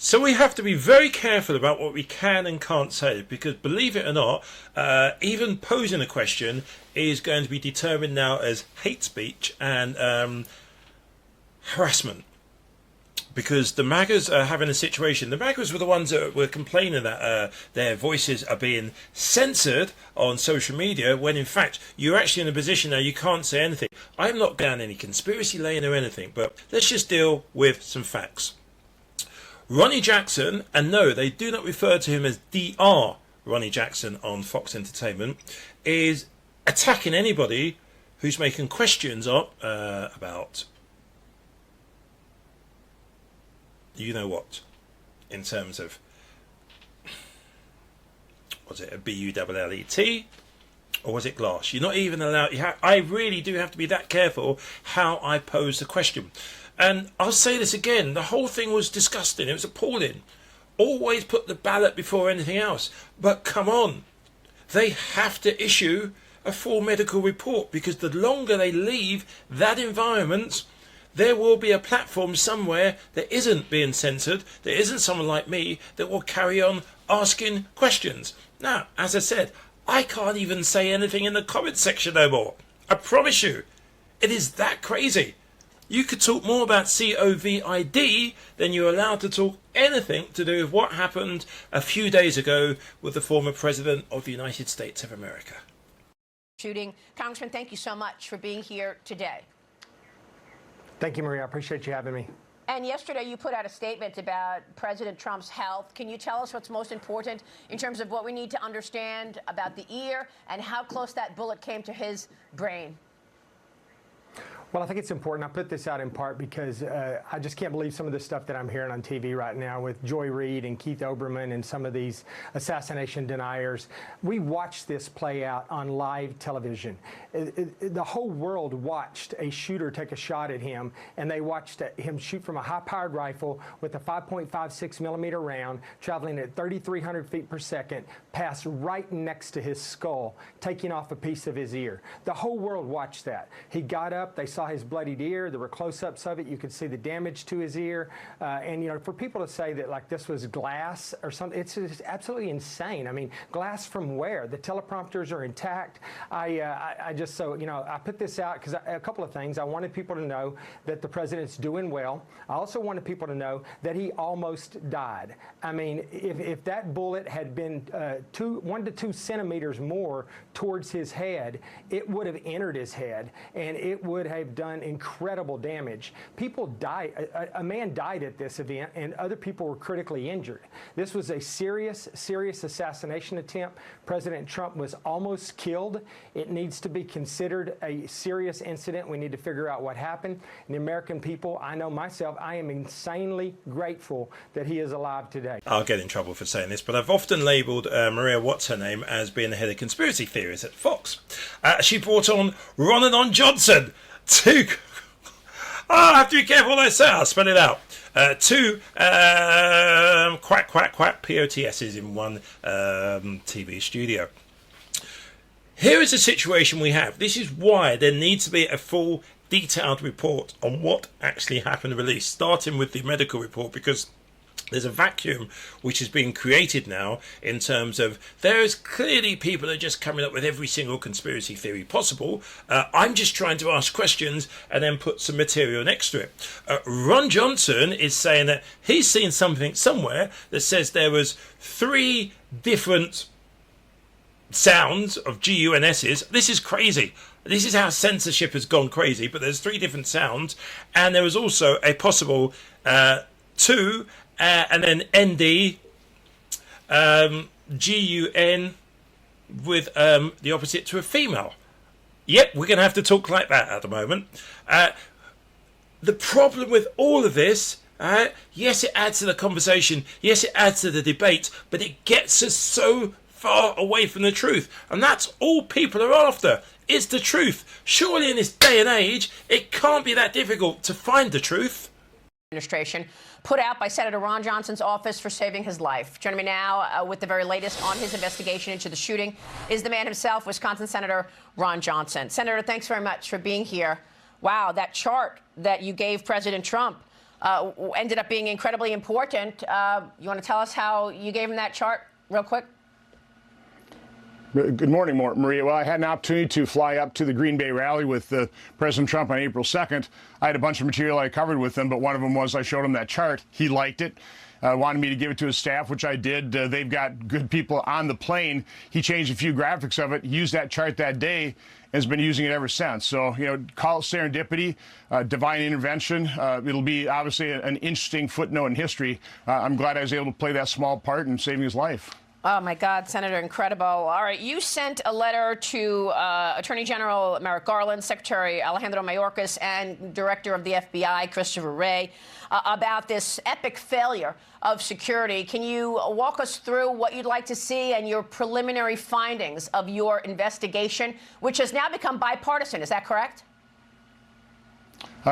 So we have to be very careful about what we can and can't say, because believe it or not, even posing a question is going to be determined now as hate speech and harassment. Because the MAGAs are having a situation. The MAGAs were the ones that were complaining that their voices are being censored on social media, when in fact you're actually in a position now you can't say anything. I'm not down any conspiracy lane or anything, but let's just deal with some facts. Ronny Jackson, and no, they do not refer to him as Dr. Ronny Jackson on Fox Entertainment, is attacking anybody who's making questions up about you know what, in terms of, was it a B-U-L-L-E-T or was it glass? You're not even allowed, I really do have to be that careful how I pose the question. And I'll say this again, the whole thing was disgusting, it was appalling. Always put the ballot before anything else. But come on, they have to issue a full medical report, because the longer they leave that environment, there will be a platform somewhere that isn't being censored. There isn't someone like me that will carry on asking questions. Now, as I said, I can't even say anything in the comments section no more. I promise you, it is that crazy. You could talk more about COVID than you're allowed to talk anything to do with what happened a few days ago with the former President of the United States of America. Shooting. Congressman, thank you so much for being here today. Thank you, Maria. I appreciate you having me. And yesterday you put out a statement about President Trump's health. Can you tell us what's most important in terms of what we need to understand about the ear and how close that bullet came to his brain? Well, I think it's important. I put this out in part because I just can't believe some of the stuff that I'm hearing on TV right now with Joy Reid and Keith Olbermann and some of these assassination deniers. We watched this play out on live television. The whole world watched a shooter take a shot at him, and they watched him shoot from a high-powered rifle with a 5.56 millimeter round, traveling at 3,300 feet per second, pass right next to his skull, taking off a piece of his ear. The whole world watched that. He got up, they saw his bloodied ear, there were close-ups of it, you could see the damage to his ear, and you know, for people to say that like this was glass or something, it's just absolutely insane. I mean, glass from where? The teleprompters are intact. I just, so, you know, I put this out because a couple of things. I wanted people to know that the president's doing well. I also wanted people to know that he almost died. I mean, if that bullet had been 1 to 2 centimeters more towards his head, it would have entered his head, and it would have done incredible damage. People died. A man died at this event, and other people were critically injured. This was a serious assassination attempt. President Trump was almost killed. It needs to be considered a serious incident. We need to figure out what happened. And the American people, I know myself, I am insanely grateful that he is alive today. I'll get in trouble for saying this, but I've often labelled Maria, what's her name, as being the head of conspiracy theories at Fox. She brought on Ronny Jackson to... I have to be careful what I say, I'll spell it out. Two quack POTSs in one TV studio. Here is the situation we have. This is why there needs to be a full detailed report on what actually happened released, starting with the medical report, because there's a vacuum which is being created now in terms of there's clearly people that are just coming up with every single conspiracy theory possible. I'm just trying to ask questions and then put some material next to it. Ron Johnson is saying that he's seen something somewhere that says there was 3 different sounds of GUNS's. This is crazy. This is how censorship has gone crazy, but there's 3 different sounds, and there was also a possible 2 and then ND, GUN with the opposite to a female. Yep, we're going to have to talk like that at the moment. The problem with all of this, yes, it adds to the conversation, yes, it adds to the debate, but it gets us so far away from the truth. And that's all people are after, is the truth. Surely in this day and age, it can't be that difficult to find the truth. Administration put out by Senator Ron Johnson's office for saving his life. Joining me now with the very latest on his investigation into the shooting is the man himself, Wisconsin Senator Ron Johnson. Senator, thanks very much for being here. Wow, that chart that you gave President Trump ended up being incredibly important. You want to tell us how you gave him that chart real quick? Good morning, Maria. Well, I had an opportunity to fly up to the Green Bay rally with President Trump on April 2nd. I had a bunch of material I covered with him, but one of them was I showed him that chart. He liked it. Wanted me to give it to his staff, which I did. They've got good people on the plane. He changed a few graphics of it, used that chart that day, and has been using it ever since. So, call it serendipity, divine intervention. It'll be obviously an interesting footnote in history. I'm glad I was able to play that small part in saving his life. Oh, my God, Senator, incredible. All right, you sent a letter to Attorney General Merrick Garland, Secretary Alejandro Mayorkas, and Director of the FBI, Christopher Wray, about this epic failure of security. Can you walk us through what you'd like to see and your preliminary findings of your investigation, which has now become bipartisan? Is that correct?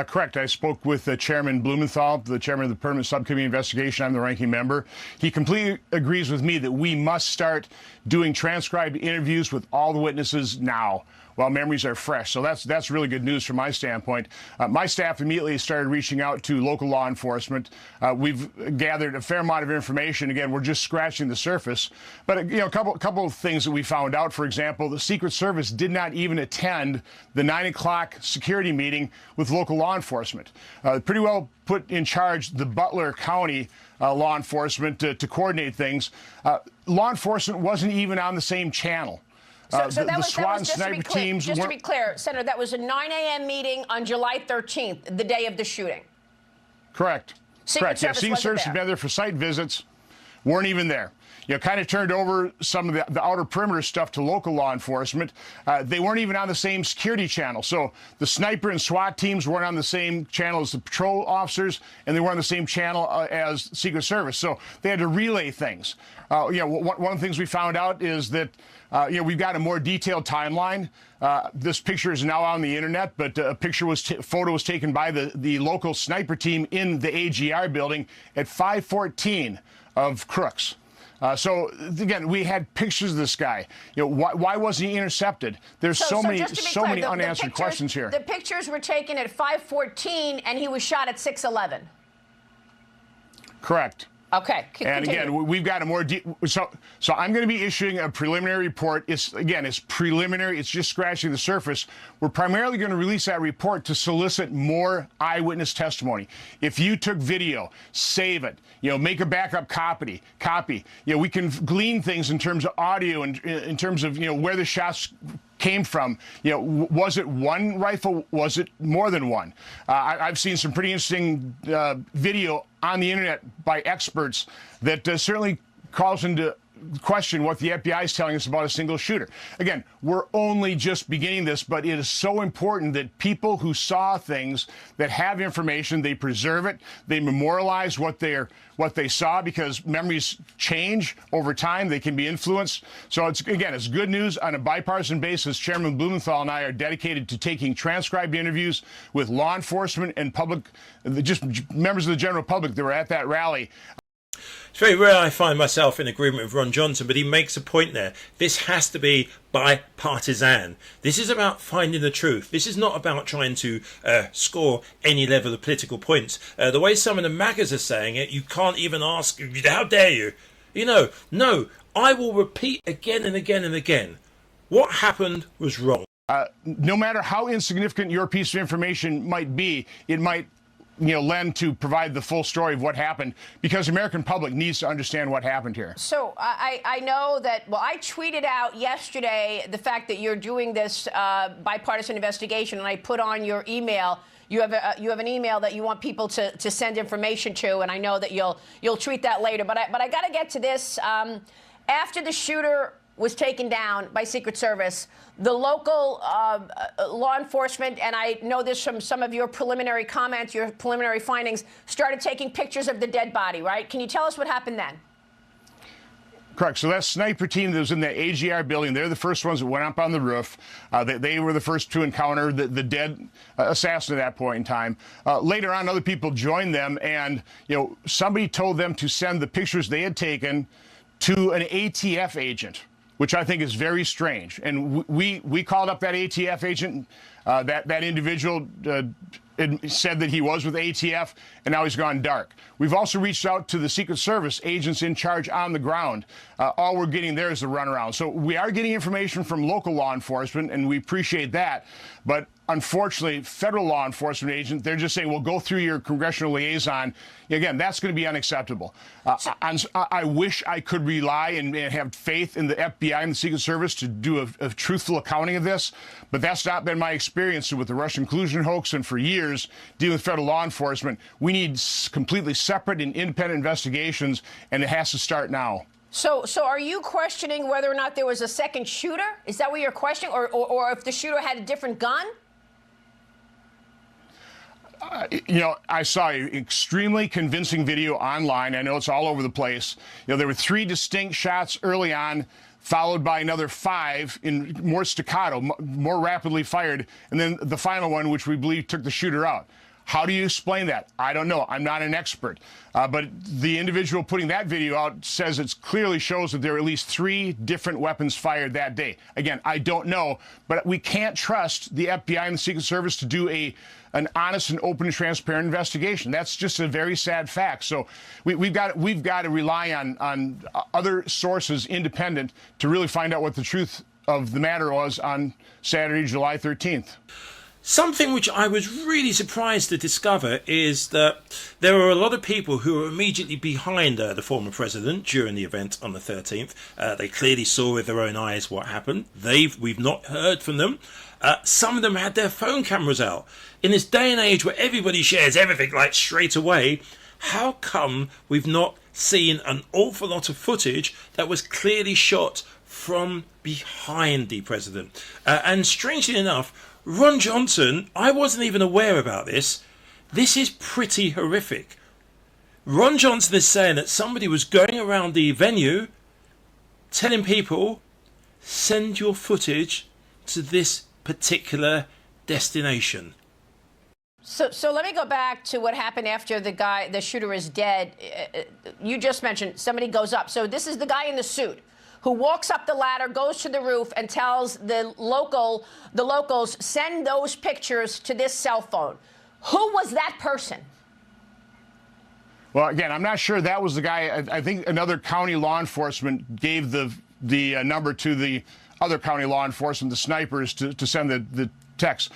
Correct. I spoke with Chairman Blumenthal, the chairman of the Permanent Subcommittee Investigation. I'm the ranking member. He completely agrees with me that we must start doing transcribed interviews with all the witnesses now, while memories are fresh. So that's really good news from my standpoint. My staff immediately started reaching out to local law enforcement. We've gathered a fair amount of information. Again, we're just scratching the surface. But a couple of things that we found out. For example, the Secret Service did not even attend the 9 o'clock security meeting with local law enforcement. Pretty well put in charge the Butler County law enforcement to coordinate things. Law enforcement wasn't even on the same channel. So that was SWAT and sniper teams. Just to be clear, Senator, that was a 9 a.m. meeting on July 13th, the day of the shooting. Correct. Secret Service Secret Service had been there for site visits, weren't even there. Kind of turned over some of the outer perimeter stuff to local law enforcement. They weren't even on the same security channel. So the sniper and SWAT teams weren't on the same channel as the patrol officers, and they weren't on the same channel as Secret Service. So they had to relay things. One of the things we found out is that we've got a more detailed timeline. This picture is now on the internet, but a photo was taken by the local sniper team in the AGR building at 5:14 of Crooks. So again, we had pictures of this guy. Why wasn't he intercepted? There's so many unanswered questions here. The pictures were taken at 5:14, and he was shot at 6:11. Correct. Okay. And again, we've got a more so I'm going to be issuing a preliminary report. It's preliminary. It's just scratching the surface. We're primarily going to release that report to solicit more eyewitness testimony. If you took video, save it. Make a backup copy. We can glean things in terms of audio and in terms of where the shots came from. Was it one rifle? Was it more than one? I've seen some pretty interesting video on the internet by experts that certainly calls into question what the FBI is telling us about a single shooter. Again, we're only just beginning this, but it is so important that people who saw things, that have information, they preserve it, they memorialize what they saw, because memories change over time. They can be influenced. So it's good news on a bipartisan basis. Chairman Blumenthal and I are dedicated to taking transcribed interviews with law enforcement and just members of the general public that were at that rally. It's very rare I find myself in agreement with Ron Johnson, but he makes a point there. This has to be bipartisan. This is about finding the truth. This is not about trying to score any level of political points. The way some of the MAGAs are saying it, you can't even ask, how dare you? No, I will repeat again and again and again. What happened was wrong. No matter how insignificant your piece of information might be, it might lend to provide the full story of what happened, because the American public needs to understand what happened here. So I know that, I tweeted out yesterday the fact that you're doing this bipartisan investigation, and I put on your email. You have an email that you want people to send information to, and I know that you'll tweet that later. But I got to get to this. After the shooter was taken down by Secret Service, the local law enforcement, and I know this from some of your preliminary comments, your preliminary findings, started taking pictures of the dead body, right? Can you tell us what happened then? Correct. So that sniper team that was in the AGR building, they're the first ones that went up on the roof. They were the first to encounter the dead assassin at that point in time. Later on, other people joined them, and somebody told them to send the pictures they had taken to an ATF agent, which I think is very strange. And we called up that ATF agent. That individual said that he was with ATF, and now he's gone dark. We've also reached out to the Secret Service agents in charge on the ground. All we're getting there is the runaround. So we are getting information from local law enforcement, and we appreciate that. But unfortunately, federal law enforcement agents, they're just saying, well, go through your congressional liaison. Again, that's going to be unacceptable. I wish I could rely and have faith in the FBI and the Secret Service to do a truthful accounting of this, but that's not been my experience with the Russian collusion hoax, and for years dealing with federal law enforcement. We need completely separate and independent investigations, and it has to start now. So are you questioning whether or not there was a second shooter? Is that what you're questioning, or if the shooter had a different gun? You know, I saw an extremely convincing video online. I know it's all over the place. You know, there were 3 distinct shots early on, followed by another 5 in more staccato, more rapidly fired, and then the final one, which we believe took the shooter out. How do you explain that? I don't know. I'm not an expert. But the individual putting that video out says it clearly shows that there were at least 3 different weapons fired that day. Again, I don't know, but we can't trust the FBI and the Secret Service to do an honest and open and transparent investigation. That's just a very sad fact. So we've got to rely on other sources independent to really find out what the truth of the matter was on Saturday, July 13th. Something which I was really surprised to discover is that there were a lot of people who were immediately behind the former president during the event on the 13th. They clearly saw with their own eyes what happened. We've not heard from them. Some of them had their phone cameras out. In this day and age where everybody shares everything like straight away, how come we've not seen an awful lot of footage that was clearly shot from behind the president? And strangely enough, Ron Johnson, I wasn't even aware about this. This is pretty horrific. Ron Johnson is saying that somebody was going around the venue telling people, send your footage to this particular destination. So let me go back to what happened after the shooter is dead. You just mentioned somebody goes up. So this is the guy in the suit who walks up the ladder, goes to the roof, and tells the locals, send those pictures to this cell phone. Who was that person? Well, again, I'm not sure that was the guy. I think another county law enforcement gave the number to the other county law enforcement, the snipers, to send the text.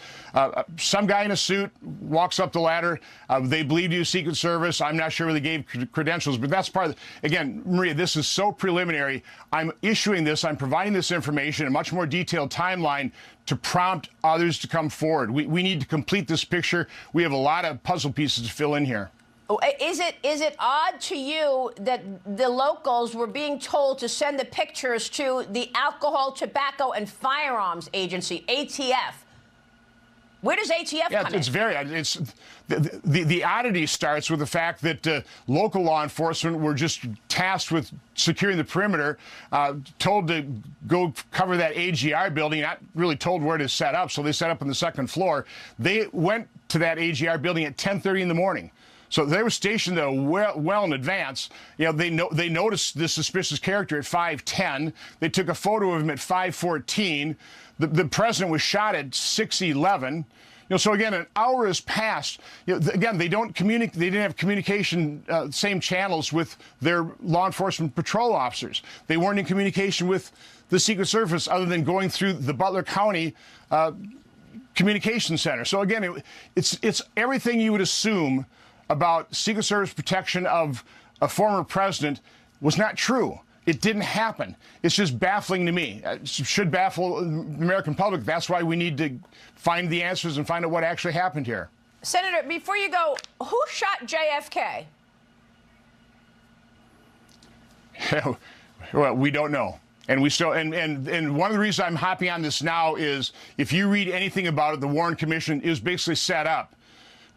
Some guy in a suit walks up the ladder. They believe you Secret Service. I'm not sure where they gave credentials, but that's part of again, Maria, this is so preliminary. I'm issuing this, I'm providing this information, a much more detailed timeline to prompt others to come forward. We need to complete this picture. We have a lot of puzzle pieces to fill in here. Is it odd to you that the locals were being told to send the pictures to the Alcohol, Tobacco, and Firearms Agency, ATF? Where does ATF come in? It's very. It's the oddity starts with the fact that local law enforcement were just tasked with securing the perimeter, told to go cover that AGR building, not really told where to set up, so they set up on the 2nd floor. They went to that AGR building at 10:30 in the morning. So they were stationed there well in advance. You know, they noticed this suspicious character at 5:10. They took a photo of him at 5:14. The president was shot at 6:11. You know, so again, an hour has passed. You know, again, they don't communicate. They didn't have communication, same channels with their law enforcement patrol officers. They weren't in communication with the Secret Service other than going through the Butler County Communication Center. So again, it's everything you would assume about Secret Service protection of a former president was not true. It didn't happen. It's just baffling to me. It should baffle the American public. That's why we need to find the answers and find out what actually happened here. Senator, before you go, who shot JFK? Well, we don't know. And we still, and one of the reasons I'm hopping on this now is if you read anything about it, the Warren Commission is basically set up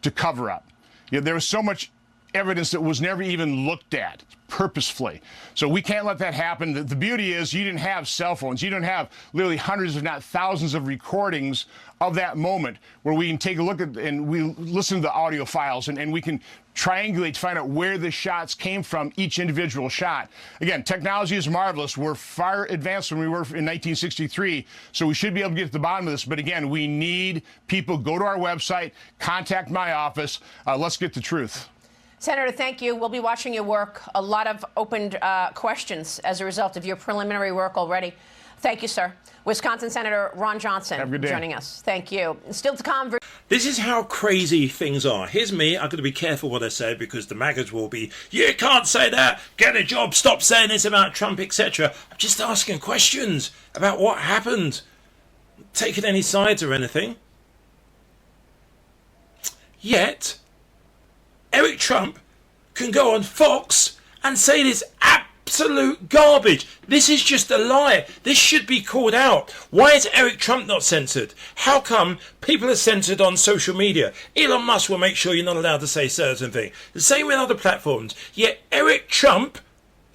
to cover up. You know, there was so much evidence that was never even looked at purposefully. So we can't let that happen. The beauty is you didn't have cell phones. You don't have literally hundreds, if not thousands, of recordings of that moment where we can take a look at and we listen to the audio files and we can triangulate to find out where the shots came from, each individual shot. Again, technology is marvelous. We're far advanced than we were in 1963, so we should be able to get to the bottom of this. But again, we need people. Go to our website, contact my office. Let's get the truth. Senator, thank you. We'll be watching your work. A lot of opened questions as a result of your preliminary work already. Thank you, sir. Wisconsin Senator Ron Johnson Have a good day. joining us. Thank you. Still to come. This is how crazy things are. Here's me. I've got to be careful what I say because the maggots will be, you can't say that, get a job, stop saying this about Trump, etc. I'm just asking questions about what happened. Not taking any sides or anything. Yet, Eric Trump can go on Fox and say this absolute garbage. This is just a lie. This should be called out. Why is Eric Trump not censored? How come people are censored on social media? Elon Musk will make sure you're not allowed to say certain things. The same with other platforms. Yet Eric Trump,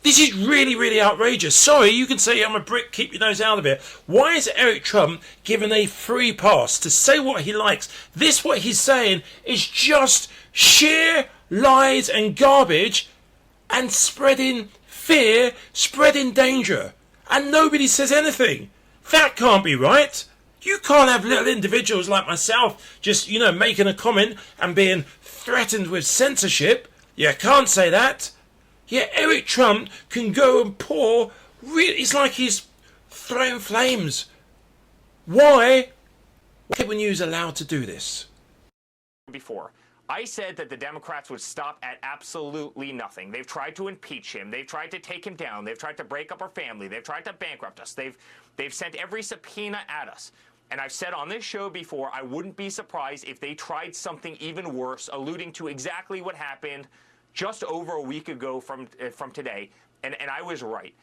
this is really, really outrageous. Sorry, you can say I'm a brick, keep your nose out of it. Why is Eric Trump given a free pass to say what he likes? This, what he's saying, is just sheer lies and garbage and spreading fear, spreading danger. And nobody says anything. That can't be right. You can't have little individuals like myself just, making a comment and being threatened with censorship. You can't say that. Yeah, Eric Trump can go and pour. It's like he's throwing flames. Why are cable news allowed to do this? Before, I said that the Democrats would stop at absolutely nothing. They've tried to impeach him. They've tried to take him down. They've tried to break up our family. They've tried to bankrupt us. They've sent every subpoena at us. And I've said on this show before, I wouldn't be surprised if they tried something even worse, alluding to exactly what happened just over a week ago from today, and I was right.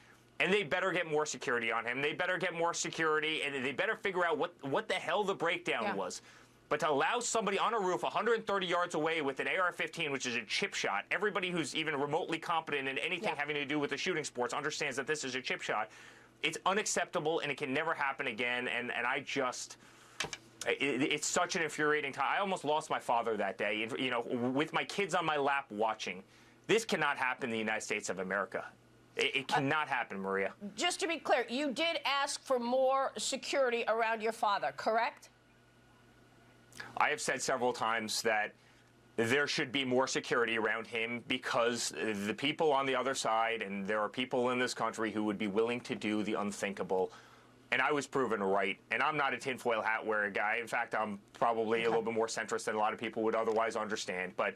And they better get more security on him. They better get more security, and they better figure out what the hell the breakdown was. But to allow somebody on a roof 130 yards away with an AR-15, which is a chip shot, everybody who's even remotely competent in anything having to do with the shooting sports understands that this is a chip shot. It's unacceptable, and it can never happen again, and I just... It's such an infuriating time. I almost lost my father that day, with my kids on my lap watching. This cannot happen in the United States of America. It cannot happen, Maria. Just to be clear, you did ask for more security around your father, correct? I have said several times that there should be more security around him because the people on the other side, and there are people in this country who would be willing to do the unthinkable. And I was proven right. And I'm not a tinfoil hat wearing guy. In fact, I'm probably a little bit more centrist than a lot of people would otherwise understand. But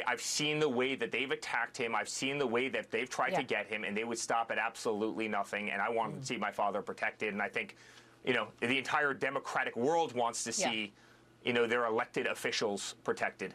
I've seen the way that they've attacked him. I've seen the way that they've tried to get him, and they would stop at absolutely nothing. And I want to see my father protected. And I think, the entire democratic world wants to see, their elected officials protected.